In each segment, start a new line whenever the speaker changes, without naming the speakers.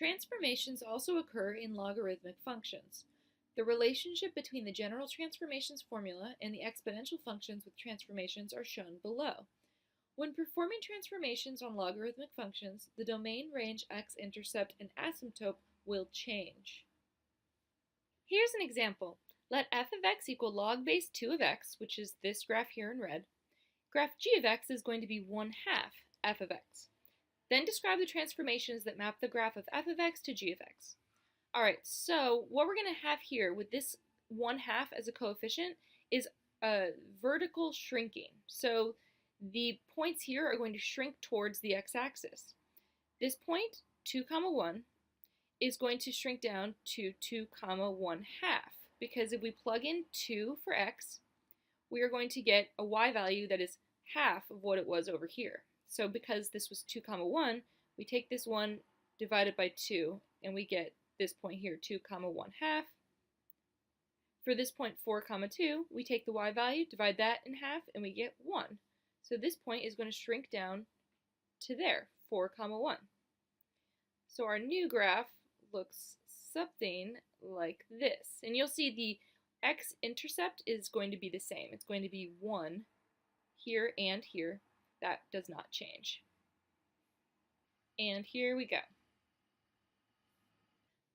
Transformations also occur in logarithmic functions. The relationship between the general transformations formula and the exponential functions with transformations are shown below. When performing transformations on logarithmic functions, the domain, range, x-intercept, and asymptote will change. Here's an example. Let f of x equal log base 2 of x, which is this graph here in red. Graph g of x is going to be 1/2 f of x. Then describe the transformations that map the graph of f of x to g of x. Alright, so what we're going to have here with this 1/2 as a coefficient is vertical shrinking. So the points here are going to shrink towards the x-axis. This point, 2, 1, is going to shrink down to 2, 1/2, because if we plug in 2 for x, we are going to get a y value that is half of what it was over here. So because this was 2, 1, we take this 1 divided by 2, and we get this point here, 2, 1/2. For this point, 4, 2, we take the y value, divide that in half, and we get 1. So this point is going to shrink down to there, 4, 1. So our new graph looks something like this. And you'll see the x-intercept is going to be the same. It's going to be 1 here and here. That does not change. And here we go.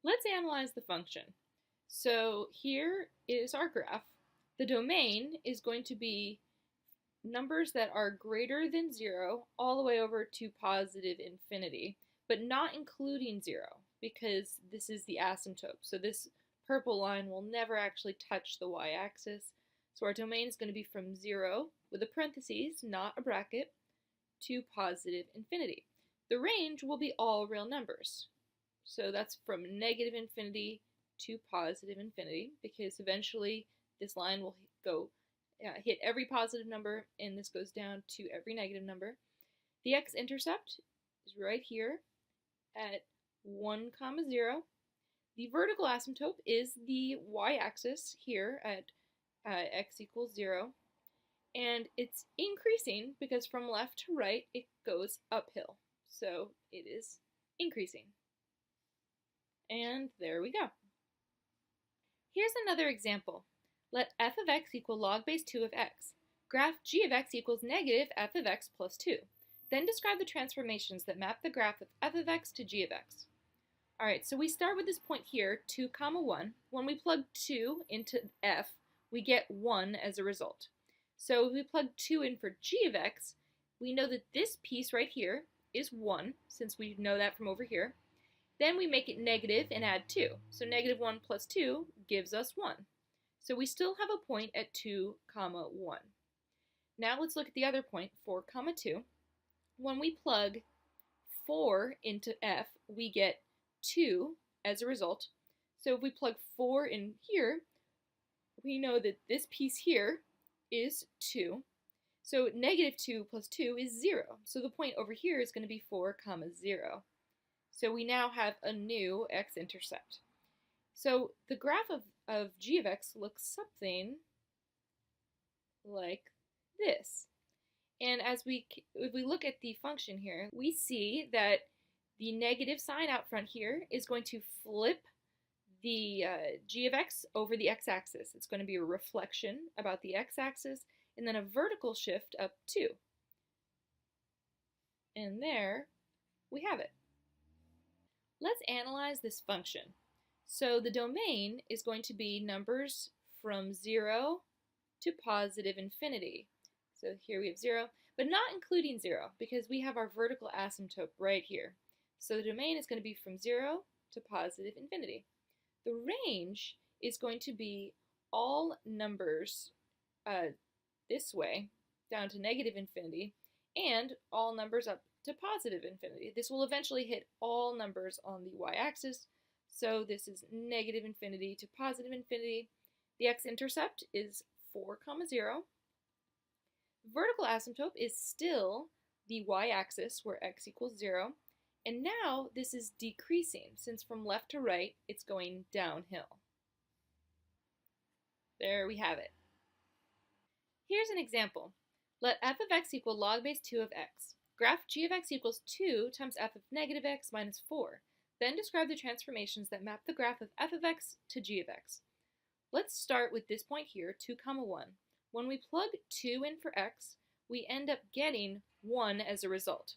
Let's analyze the function. So here is our graph. The domain is going to be numbers that are greater than 0 all the way over to positive infinity, but not including 0, because this is the asymptote. So this purple line will never actually touch the y-axis. So our domain is going to be from 0, with a parentheses, not a bracket, to positive infinity. The range will be all real numbers. So that's from negative infinity to positive infinity, because eventually this line will hit every positive number, and this goes down to every negative number. The x-intercept is right here at 1, 0. The vertical asymptote is the y-axis here at x equals 0. And it's increasing because from left to right it goes uphill. So it is increasing. And there we go. Here's another example. Let f of x equal log base 2 of x. Graph g of x equals negative f of x plus 2. Then describe the transformations that map the graph of f of x to g of x. Alright, so we start with this point here, 2, 1. When we plug 2 into f, we get 1 as a result. So if we plug 2 in for g of x, we know that this piece right here is 1, since we know that from over here. Then we make it negative and add 2. So negative 1 plus 2 gives us 1. So we still have a point at 2, 1. Now let's look at the other point, 4, 2. When we plug 4 into f, we get 2 as a result. So if we plug 4 in here, we know that this piece here is 2. So negative 2 plus 2 is 0. So the point over here is going to be 4, 0. So we now have a new x-intercept. So the graph of g of x looks something like this. And if we look at the function here, we see that the negative sign out front here is going to flip the g of x over the x-axis. It's going to be a reflection about the x-axis, and then a vertical shift up 2. And there we have it. Let's analyze this function. So the domain is going to be numbers from 0 to positive infinity. So here we have 0, but not including 0, because we have our vertical asymptote right here. So the domain is going to be from 0 to positive infinity. The range is going to be all numbers this way, down to negative infinity, and all numbers up to positive infinity. This will eventually hit all numbers on the y-axis, so this is negative infinity to positive infinity. The x-intercept is 4, 0. The vertical asymptote is still the y-axis, where x equals 0, and now this is decreasing, since from left to right it's going downhill. There we have it. Here's an example. Let f of x equal log base 2 of x. Graph g of x equals 2 times f of negative x minus 4. Then describe the transformations that map the graph of f of x to g of x. Let's start with this point here, 2, 1. When we plug 2 in for x, we end up getting 1 as a result.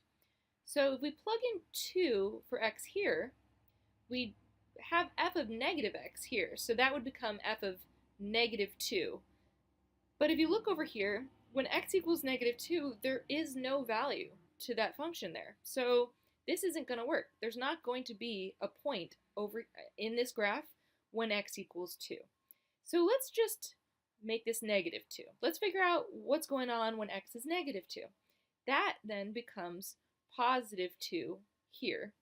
So if we plug in 2 for x here, we have f of negative x here, so that would become f of negative 2. But if you look over here, when x equals negative 2, there is no value to that function there. So this isn't going to work. There's not going to be a point over in this graph when x equals 2. So let's just make this negative 2. Let's figure out what's going on when x is negative 2. That then becomes positive 2 here.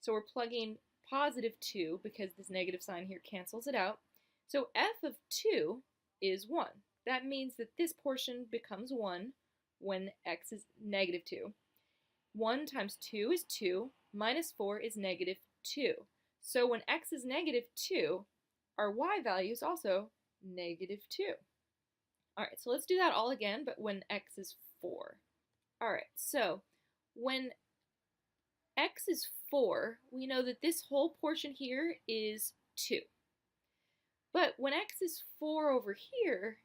So we're plugging positive 2 because this negative sign here cancels it out. So f of 2 is 1. That means that this portion becomes 1 when x is negative 2. 1 times 2 is 2, minus 4 is negative 2. So when x is negative 2, our y value is also negative 2. Alright, so let's do that all again, but when x is 4. Alright, so when x is 4, we know that this whole portion here is 2. But when x is 4 over here,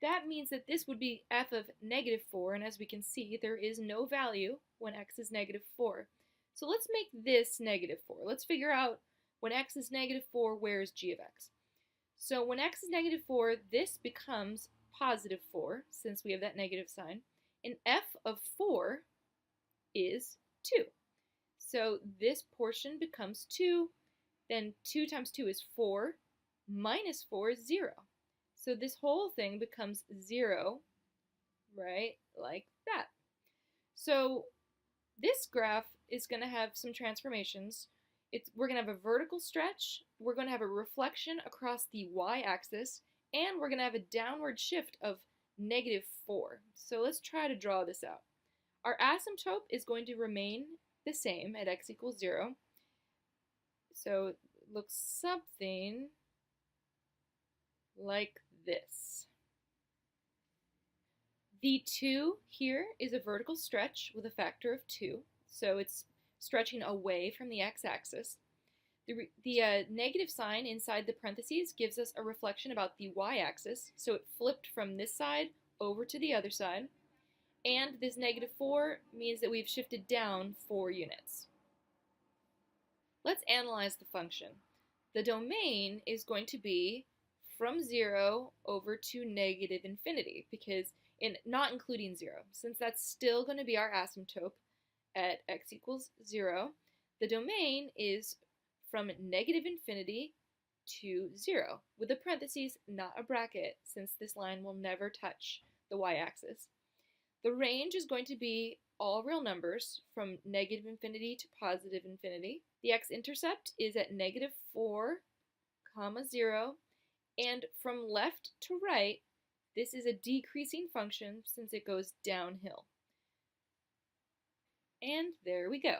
that means that this would be f of negative 4, and as we can see, there is no value when x is negative 4. So let's make this negative 4. Let's figure out when x is negative 4, where is g of x? So when x is negative 4, this becomes positive 4, since we have that negative sign, and f of 4 is 2. So this portion becomes 2, then 2 times 2 is 4, minus 4 is 0. So this whole thing becomes 0, right, like that. So this graph is going to have some transformations. We're going to have a vertical stretch, we're going to have a reflection across the y-axis, and we're going to have a downward shift of negative 4. So let's try to draw this out. Our asymptote is going to remain the same at x equals 0. So it looks something like this. The 2 here is a vertical stretch with a factor of 2, so it's stretching away from the x-axis. The negative sign inside the parentheses gives us a reflection about the y-axis, so it flipped from this side over to the other side. And this negative 4 means that we've shifted down 4 units. Let's analyze the function. The domain is going to be from 0 over to negative infinity, because not including 0, since that's still going to be our asymptote at x equals 0, the domain is from negative infinity to 0, with a parentheses, not a bracket, since this line will never touch the y-axis. The range is going to be all real numbers from negative infinity to positive infinity. The x-intercept is at negative 4, 0, and from left to right, this is a decreasing function since it goes downhill. And there we go.